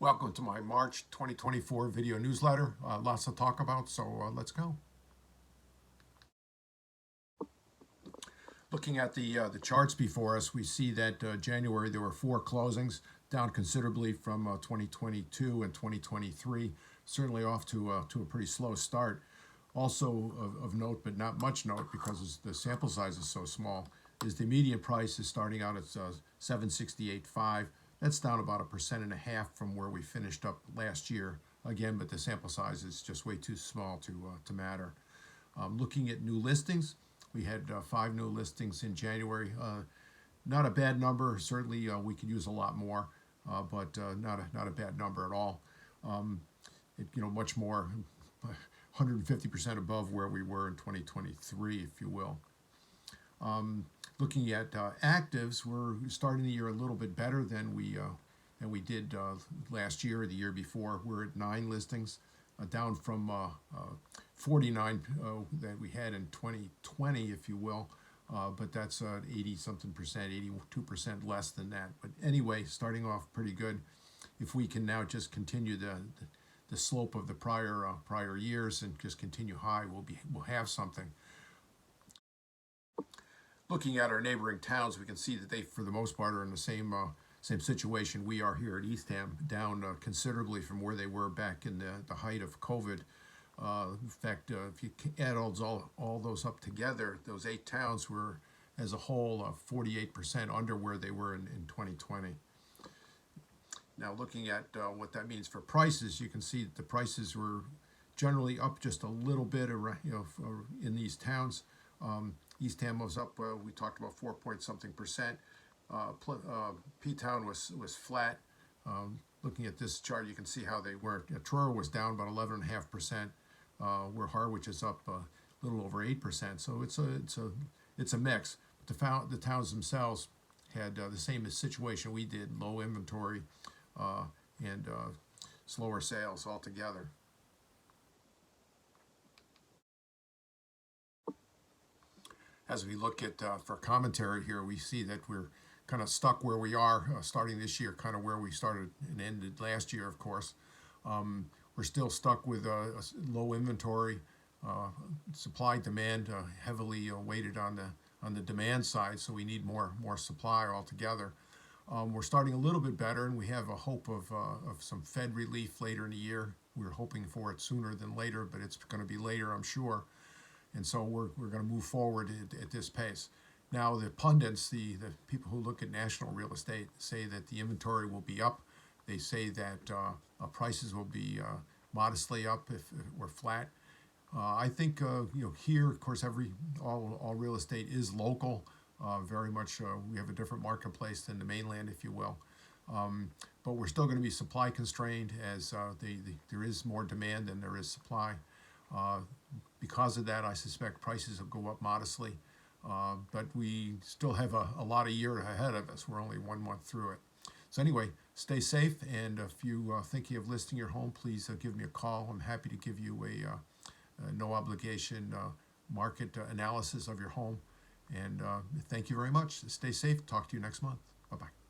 Welcome to my March 2024 video newsletter. Lots to talk about, so let's go. Looking at the charts before us, we see that January there were 4 closings, down considerably from 2022 and 2023. Certainly off to a pretty slow start. Also of note, but not much note because the sample size is so small, is the median price is starting out at 768.5. That's down about 1.5% from where we finished up last year. Again, but the sample size is just way too small to matter. Looking at new listings, we had 5 new listings in January. Not a bad number. Certainly, we could use a lot more, but not a bad number at all. Much more, 150% above where we were in 2023, if you will. Looking at actives, we're starting the year a little bit better than we did last year or the year before. We're at 9 listings, down from 49 that we had in 2020, if you will. But that's 80-something percent, 82% less than that. But anyway, starting off pretty good. If we can now just continue the slope of the prior years and just continue high, we'll have something. Looking at our neighboring towns, we can see that they, for the most part, are in the same situation we are here at Eastham, down considerably from where they were back in the height of COVID. In fact, if you add all those up together, those 8 towns were, as a whole, 48% under where they were in 2020. Now, looking at what that means for prices, you can see that the prices were generally up just a little bit around, in these towns. Eastham was up, we talked about 4-point-something%. P-Town was flat. Looking at this chart, you can see how they were. Truro was down about 11.5%, where Harwich is up a little over 8%. So it's a mix. But the towns themselves had the same situation we did: low inventory and slower sales altogether. As we look at for commentary here, we see that we're kind of stuck where we are starting this year, kind of where we started and ended last year, of course. We're still stuck with a low inventory, supply demand heavily weighted on the demand side, so we need more supply altogether. We're starting a little bit better, and we have a hope of some Fed relief later in the year. We're hoping for it sooner than later, but it's going to be later, I'm sure. And so we're going to move forward at this pace. Now, the pundits, the people who look at national real estate, say that the inventory will be up. They say that prices will be modestly up if we're flat. I think here, of course, all real estate is local. Very much, we have a different marketplace than the mainland, if you will. But we're still going to be supply constrained, as there is more demand than there is supply. Because of that, I suspect prices will go up modestly, but we still have a lot of year ahead of us. We're only 1 month through it. So anyway, stay safe, and if you are thinking of listing your home, please give me a call. I'm happy to give you a no obligation market analysis of your home. And thank you very much. Stay safe. Talk to you next month. Bye-bye.